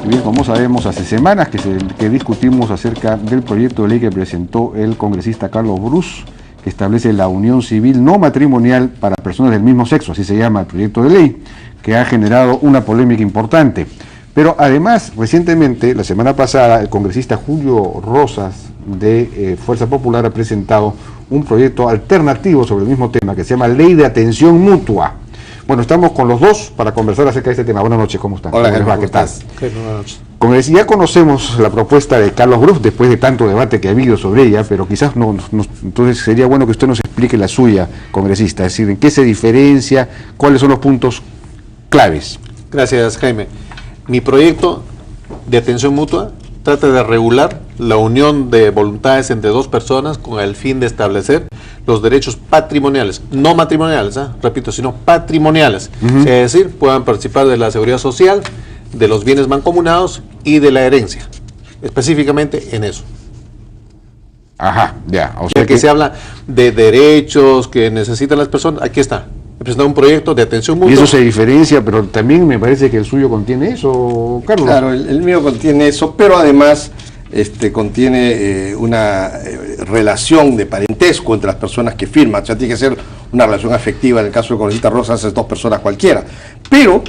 Bien, como sabemos, hace semanas que discutimos acerca del proyecto de ley que presentó el congresista Carlos Brus, que establece la unión civil no matrimonial para personas del mismo sexo, así se llama el proyecto de ley, que ha generado una polémica importante. Pero además, recientemente, la semana pasada, el congresista Julio Rosas de Fuerza Popular ha presentado un proyecto alternativo sobre el mismo tema que se llama Ley de Atención Mutua. Bueno, estamos con los dos para conversar acerca de este tema. Buenas noches, ¿cómo están? Hola, ¿Qué tal? Buenas noches. Ya conocemos la propuesta de Carlos Brus después de tanto debate que ha habido sobre ella, pero quizás entonces sería bueno que usted nos explique la suya, congresista, es decir, en qué se diferencia, cuáles son los puntos claves. Gracias, Jaime. Mi proyecto de atención mutua trata de regular la unión de voluntades entre dos personas con el fin de establecer los derechos patrimoniales, no matrimoniales, repito, sino patrimoniales, es decir, puedan participar de la seguridad social, de los bienes mancomunados y de la herencia, específicamente en eso. Ajá, ya. O sea que se habla de derechos que necesitan las personas, aquí está. He presentado un proyecto de atención mutua. Y eso se diferencia, pero también me parece que el suyo contiene eso, Carlos. Claro, el mío contiene eso, pero además contiene una relación de parentesco entre las personas que firman. O sea, tiene que ser una relación afectiva. En el caso de congresista Rosas es dos personas cualquiera. Pero...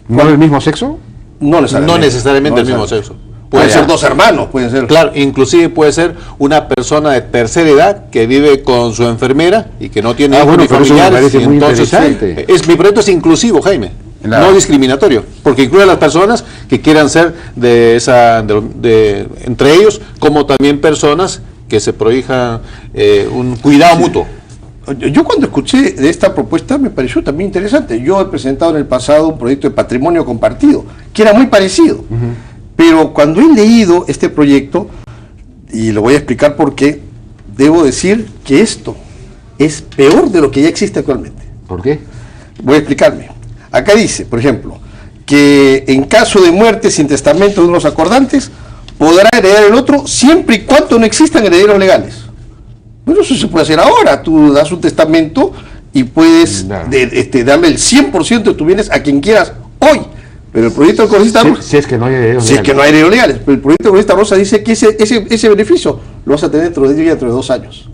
¿No del mismo sexo? No necesariamente del mismo sexo. Pueden ser dos hermanos, pueden ser. Claro, inclusive puede ser una persona de tercera edad que vive con su enfermera y que no tiene hijos ni familiares. Y entonces, mi proyecto es inclusivo, Jaime, claro, no discriminatorio, porque incluye a las personas que quieran ser entre ellos, como también personas que se prohija un cuidado mutuo. Yo cuando escuché de esta propuesta me pareció también interesante. Yo he presentado en el pasado un proyecto de patrimonio compartido, que era muy parecido. Pero cuando he leído este proyecto, y lo voy a explicar por qué, debo decir que esto es peor de lo que ya existe actualmente. ¿Por qué? Voy a explicarme. Acá dice, por ejemplo, que en caso de muerte sin testamento de uno de los acordantes, podrá heredar el otro siempre y cuando no existan herederos legales. Bueno, eso se puede hacer ahora. Tú das un testamento y puedes darle el 100% de tus bienes a quien quieras hoy. Pero el proyecto del congresista Rosa... Si es que no hay herederos legales. Si es que no hay herederos legales. Pero el proyecto del congresista Rosa dice que ese beneficio lo vas a tener dentro de 2 años.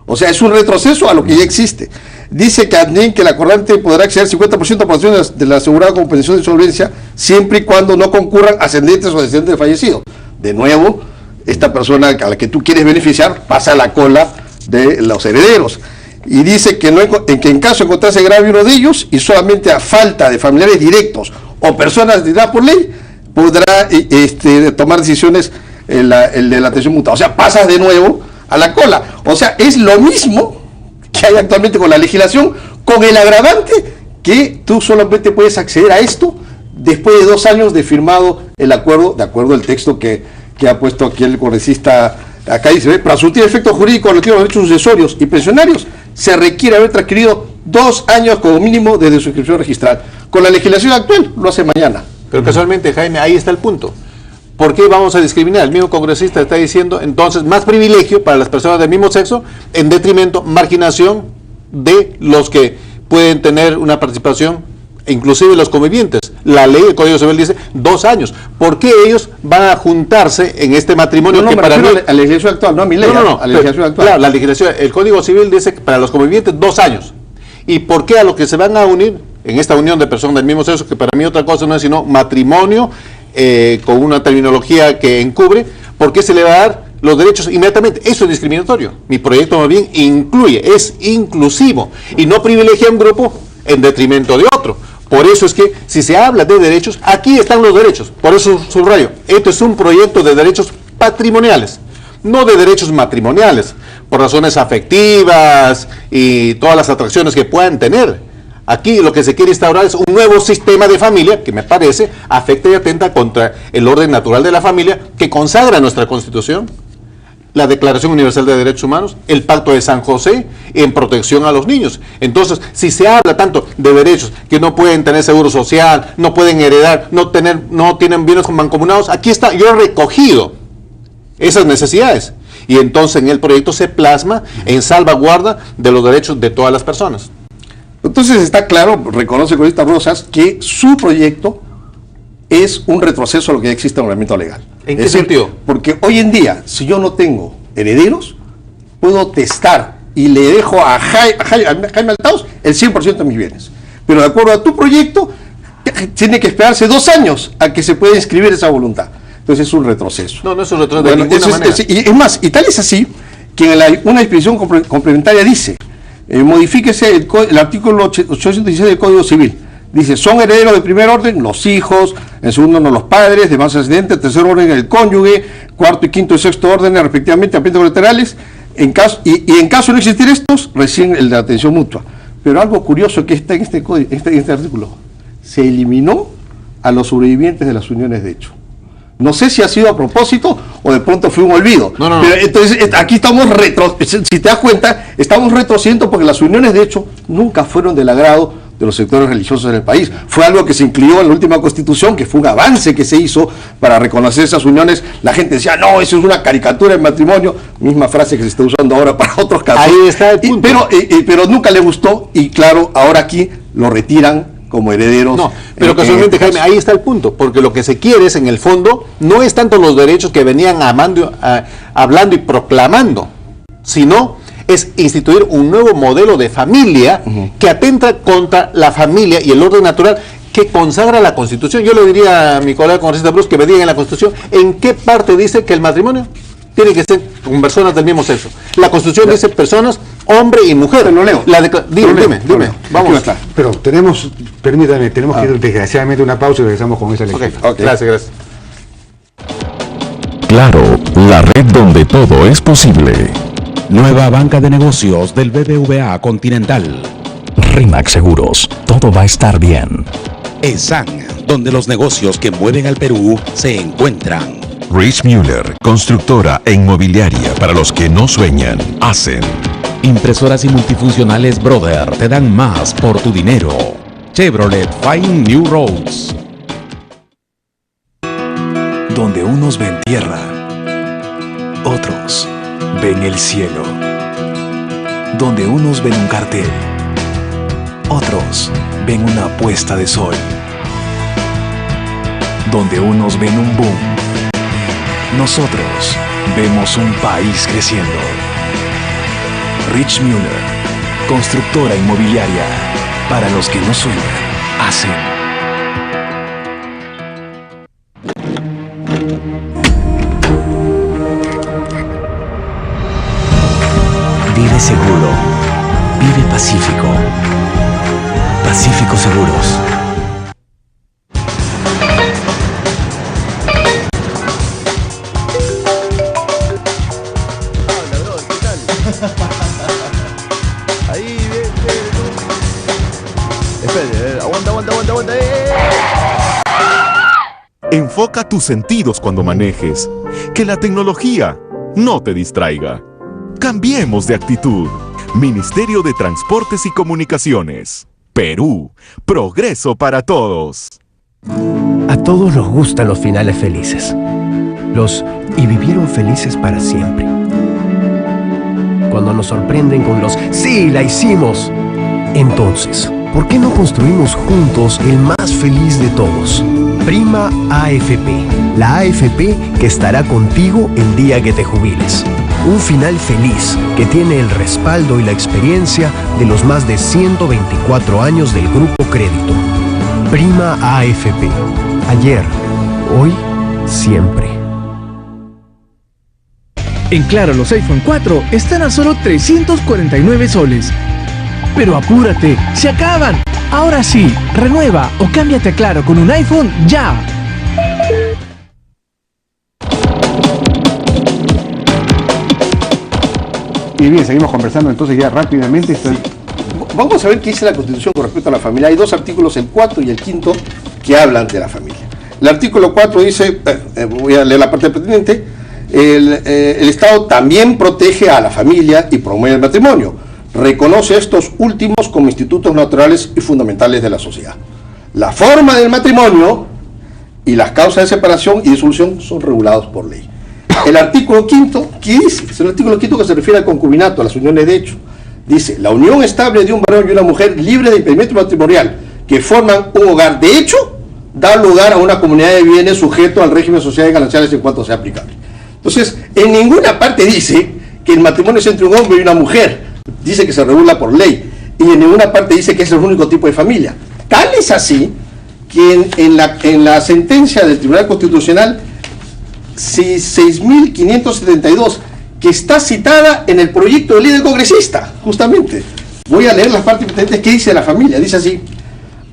O sea, es un retroceso a lo que ya existe. Dice también que el acordante podrá acceder al 50% de aportaciones de la asegurada como pensión de insolvencia, siempre y cuando no concurran ascendentes o descendientes del fallecido. De nuevo, esta persona a la que tú quieres beneficiar pasa a la cola de los herederos. Y dice que en caso de encontrarse grave uno de ellos y solamente a falta de familiares directos o personas de edad por ley, podrá tomar decisiones el de la atención mutua. O sea, pasas de nuevo a la cola. O sea, es lo mismo que hay actualmente con la legislación, con el agravante que tú solamente puedes acceder a esto después de 2 años de firmado el acuerdo, de acuerdo al texto que ha puesto aquí el congresista. Acá dice, para surtir efecto jurídico relativo a los derechos sucesorios y pensionarios, se requiere haber transcurrido 2 años como mínimo desde su inscripción registral. Con la legislación actual lo hace mañana. Pero casualmente, Jaime, ahí está el punto. ¿Por qué vamos a discriminar? El mismo congresista está diciendo, entonces, más privilegio para las personas del mismo sexo, en detrimento, marginación de los que pueden tener una participación, inclusive los convivientes. La ley del Código Civil dice 2 años. ¿Por qué ellos van a juntarse en este matrimonio? No, que para mí, a la legislación actual, no a mi ley. No, a la legislación actual. Claro, la legislación, el Código Civil dice que para los convivientes 2 años. ¿Y por qué a los que se van a unir en esta unión de personas del mismo sexo, que para mí otra cosa no es sino matrimonio, con una terminología que encubre, por qué se le va a dar los derechos inmediatamente? Eso es discriminatorio. Mi proyecto más bien incluye, es inclusivo y no privilegia a un grupo en detrimento de otro. Por eso es que si se habla de derechos, aquí están los derechos. Por eso subrayo, esto es un proyecto de derechos patrimoniales, no de derechos matrimoniales, por razones afectivas y todas las atracciones que puedan tener. Aquí lo que se quiere instaurar es un nuevo sistema de familia que me parece afecta y atenta contra el orden natural de la familia que consagra nuestra Constitución, la Declaración Universal de Derechos Humanos, el Pacto de San José en protección a los niños. Entonces, si se habla tanto de derechos que no pueden tener seguro social, no pueden heredar, no tienen bienes mancomunados, aquí está, yo he recogido esas necesidades. Y entonces en el proyecto se plasma en salvaguarda de los derechos de todas las personas. Entonces está claro, reconoce el congresista Rosas, que su proyecto es un retroceso a lo que ya existe en el ordenamiento legal. ¿En qué sentido? Porque hoy en día, si yo no tengo herederos, puedo testar y le dejo a Jaime Altaos el 100% de mis bienes. Pero de acuerdo a tu proyecto, tiene que esperarse 2 años a que se pueda inscribir esa voluntad. Entonces es un retroceso. No, no es un retroceso de ninguna manera. Y es más, y tal es así, que en una disposición complementaria dice, modifíquese el artículo 816 del Código Civil. Dice, son herederos de primer orden los hijos, en segundo orden los padres, demás ascendentes, en tercer orden el cónyuge, cuarto y quinto y sexto orden, respectivamente, apéndices colaterales, en caso de no existir estos, recién el de atención mutua. Pero algo curioso que está en este artículo, se eliminó a los sobrevivientes de las uniones de hecho. No sé si ha sido a propósito o de pronto fue un olvido. No. Pero entonces aquí estamos si te das cuenta, estamos retrocediendo porque las uniones de hecho nunca fueron del agrado de los sectores religiosos en el país. Fue algo que se incluyó en la última constitución, que fue un avance que se hizo para reconocer esas uniones. La gente decía, no, eso es una caricatura del matrimonio, misma frase que se está usando ahora para otros casos. Ahí está el punto. Pero nunca le gustó y claro, ahora aquí lo retiran como herederos. No, pero casualmente, Jaime, ahí está el punto, porque lo que se quiere es, en el fondo, no es tanto los derechos que venían hablando y proclamando, sino es instituir un nuevo modelo de familia que atenta contra la familia y el orden natural que consagra la Constitución. Yo le diría a mi colega congresista Bruce que me diga en la Constitución en qué parte dice que el matrimonio tiene que ser con personas del mismo sexo. La Constitución dice personas, hombre y mujer. Pero lo leo. Dime. Vamos. Pero tenemos que ir desgraciadamente a una pausa y regresamos con esa lectura. Okay. Gracias. Claro, la red donde todo es posible. Nueva banca de negocios del BBVA Continental. RE/MAX Seguros, todo va a estar bien. ESAN, donde los negocios que mueven al Perú se encuentran. Rich Müller, constructora e inmobiliaria para los que no sueñan, hacen. Impresoras y multifuncionales Brother te dan más por tu dinero. Chevrolet Fine New Roads. Donde unos ven tierra, otros ven el cielo. Donde unos ven un cartel, otros ven una puesta de sol. Donde unos ven un boom, nosotros vemos un país creciendo. Rich Müller, constructora inmobiliaria, para los que no sueñan, hacen. Vive seguro, vive pacífico. Pacífico Seguros. Ahí, bien. Espere, aguanta. Enfoca tus sentidos cuando manejes. Que la tecnología no te distraiga. Cambiemos de actitud. Ministerio de Transportes y Comunicaciones. Perú. Progreso para todos. A todos nos gustan los finales felices. Y vivieron felices para siempre. Cuando nos sorprenden con los ¡sí, la hicimos! Entonces, ¿por qué no construimos juntos el más feliz de todos? Prima AFP, la AFP que estará contigo el día que te jubiles. Un final feliz que tiene el respaldo y la experiencia de los más de 124 años del Grupo Crédito. Prima AFP. Ayer, hoy, siempre. En Claro, los iPhone 4 están a solo 349 soles. Pero apúrate, ¡se acaban! Ahora sí, renueva o cámbiate a Claro con un iPhone ya. Y bien, seguimos conversando entonces ya rápidamente. Vamos a ver qué dice la Constitución con respecto a la familia. Hay 2 artículos, el 4 y el 5, que hablan de la familia. El artículo 4 dice, voy a leer la parte pertinente, el Estado también protege a la familia y promueve el matrimonio. Reconoce estos últimos como institutos naturales y fundamentales de la sociedad. La forma del matrimonio y las causas de separación y disolución son regulados por ley. El artículo 5, ¿qué dice? Es el artículo 5 que se refiere al concubinato, a las uniones de hecho. Dice, la unión estable de un varón y una mujer libre de impedimento matrimonial que forman un hogar de hecho da lugar a una comunidad de bienes sujeto al régimen social y gananciales en cuanto sea aplicable. Entonces, en ninguna parte dice que el matrimonio es entre un hombre y una mujer, dice que se regula por ley, y en ninguna parte dice que es el único tipo de familia. Tal es así que en la sentencia del Tribunal Constitucional 6.572, que está citada en el proyecto de ley del congresista, justamente, voy a leer las partes importantes que dice la familia. Dice así: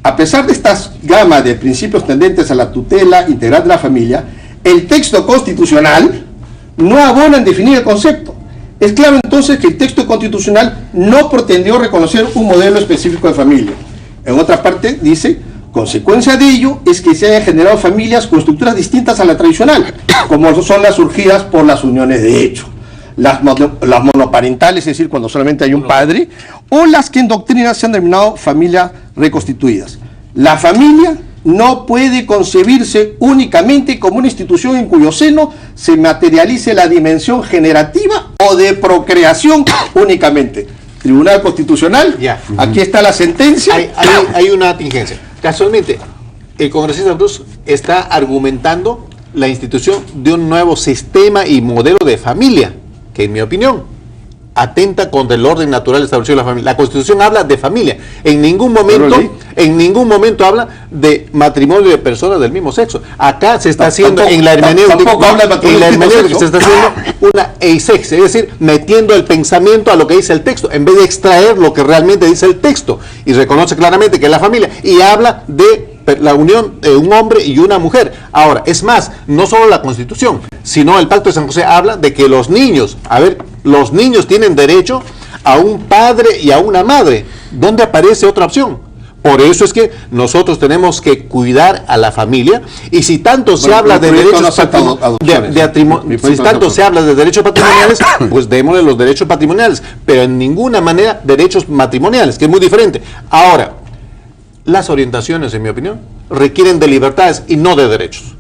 a pesar de esta gama de principios tendentes a la tutela integral de la familia, el texto constitucional no abona en definir el concepto. Es claro entonces que el texto constitucional no pretendió reconocer un modelo específico de familia. En otra parte dice: consecuencia de ello es que se hayan generado familias con estructuras distintas a la tradicional, como son las surgidas por las uniones de hecho, las monoparentales, es decir, cuando solamente hay un padre, o las que en doctrina se han denominado familias reconstituidas. La familia no puede concebirse únicamente como una institución en cuyo seno se materialice la dimensión generativa o de procreación únicamente. Tribunal Constitucional, aquí está la sentencia. Hay una tingencia. Casualmente, el congresista Bruce está argumentando la institución de un nuevo sistema y modelo de familia, que en mi opinión atenta contra el orden natural establecido de la familia. La Constitución habla de familia. En ningún momento habla de matrimonio de personas del mismo sexo. Acá se está haciendo en la hermenéutica se está haciendo una eisex, es decir, metiendo el pensamiento a lo que dice el texto, en vez de extraer lo que realmente dice el texto, y reconoce claramente que es la familia, y habla de la unión de un hombre y una mujer. Ahora, es más, no solo la Constitución, sino el Pacto de San José habla de que los niños, los niños tienen derecho a un padre y a una madre. ¿Dónde aparece otra opción? Por eso es que nosotros tenemos que cuidar a la familia, y si tanto se habla de derechos patrimoniales, pues démosle los derechos patrimoniales, pero en ninguna manera derechos matrimoniales, que es muy diferente. Ahora, las orientaciones, en mi opinión, requieren de libertades y no de derechos.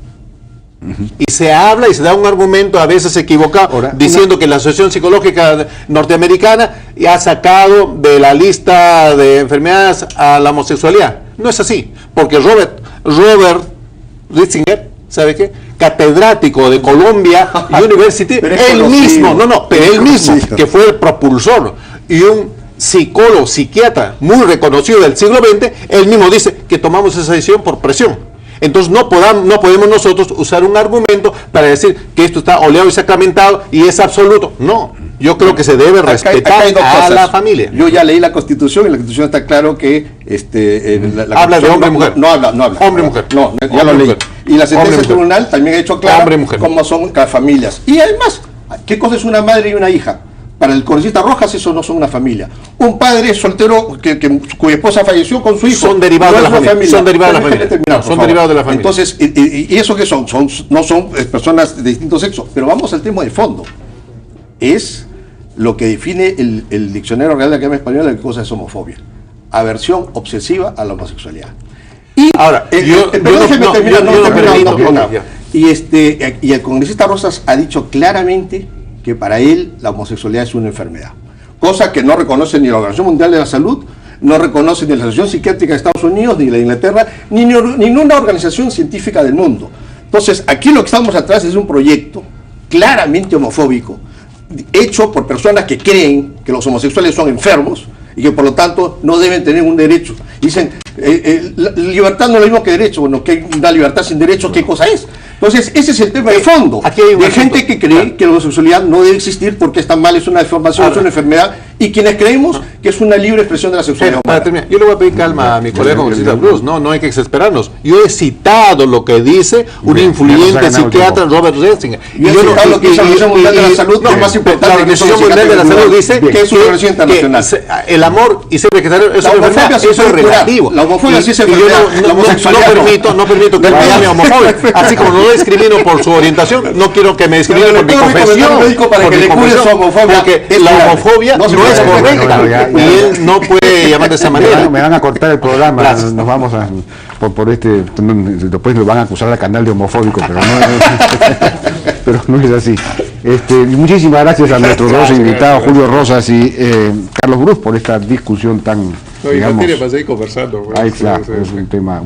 Y se habla y se da un argumento a veces equivocado, diciendo que la Asociación Psicológica Norteamericana ha sacado de la lista de enfermedades a la homosexualidad. No es así, porque Robert Ritzinger, ¿sabe qué? Catedrático de Columbia University, él mismo, que fue el propulsor, y un psicólogo, psiquiatra muy reconocido del siglo XX, él mismo dice que tomamos esa decisión por presión. Entonces no podemos nosotros usar un argumento para decir que esto está oleado y sacramentado y es absoluto. No, yo creo que se debe respetar a la familia. Yo ya leí la Constitución, y la Constitución está claro que habla de hombre y mujer. No habla. Hombre y mujer. No, ya lo leí. Y la sentencia del tribunal también ha hecho claro cómo son las familias. Y además, ¿qué cosa es una madre y una hija? Para el congresista Rojas, eso no son una familia. Un padre soltero cuya esposa falleció con su hijo, son derivados de la familia. Son derivados de la familia. Entonces, ¿y eso qué son? No son personas de distinto sexo. Pero vamos al tema de fondo. Es lo que define el Diccionario Real de la Academia Española de qué cosa es homofobia. Aversión obsesiva a la homosexualidad. Y ahora, y el congresista Rosas ha dicho claramente que para él la homosexualidad es una enfermedad, cosa que no reconoce ni la Organización Mundial de la Salud, no reconoce ni la Asociación Psiquiátrica de Estados Unidos, ni la de Inglaterra, ni ninguna organización científica del mundo. Entonces, aquí lo que estamos atrás es un proyecto claramente homofóbico, hecho por personas que creen que los homosexuales son enfermos y que por lo tanto no deben tener un derecho. Dicen, libertad no es lo mismo que derecho. Bueno, ¿qué una libertad sin derecho? ¿Qué cosa es? Entonces, ese es el tema de fondo. De gente que cree que la homosexualidad no debe existir porque está mal, es una deformación, es una enfermedad, y quienes creemos que es una libre expresión de la sexualidad humana. Yo le voy a pedir calma a mi colega congresista Bruce, no hay que exasperarnos. Yo he citado lo que dice un influyente psiquiatra, Robert Ritzinger. Y yo he citado lo que dice la Organización Mundial de la Salud, que es más importante. La Organización Mundial de la Salud dice que es una organización internacional. El amor y ser vegetariano es una enfermedad, eso es relativo. La homofobia sí es enfermedad. No permito que me llame homofóbico, así como no discrimino por su orientación, no quiero que me discriminen por mi confesión, porque la homofobia no es correcta y él no puede llamar de esa manera. Me van a cortar el programa. Gracias. Nos vamos a después nos van a acusar al canal de homofóbico, pero no es así. Muchísimas gracias a nuestros dos invitados, Julio Rosas y Carlos Bruce, por esta discusión tan, digamos, para seguir conversando. claro, es un tema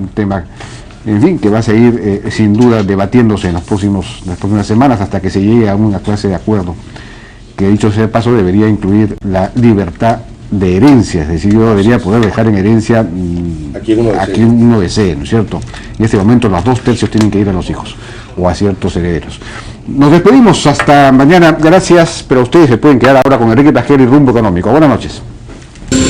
en fin, que va a seguir sin duda debatiéndose en las próximas semanas hasta que se llegue a una clase de acuerdo, que dicho sea de paso debería incluir la libertad de herencia, es decir, yo debería poder dejar en herencia a quien uno desee, ¿no es cierto? En este momento los 2/3 tienen que ir a los hijos o a ciertos herederos. Nos despedimos hasta mañana, gracias, pero ustedes se pueden quedar ahora con Enrique Tajero y Rumbo Económico. Buenas noches.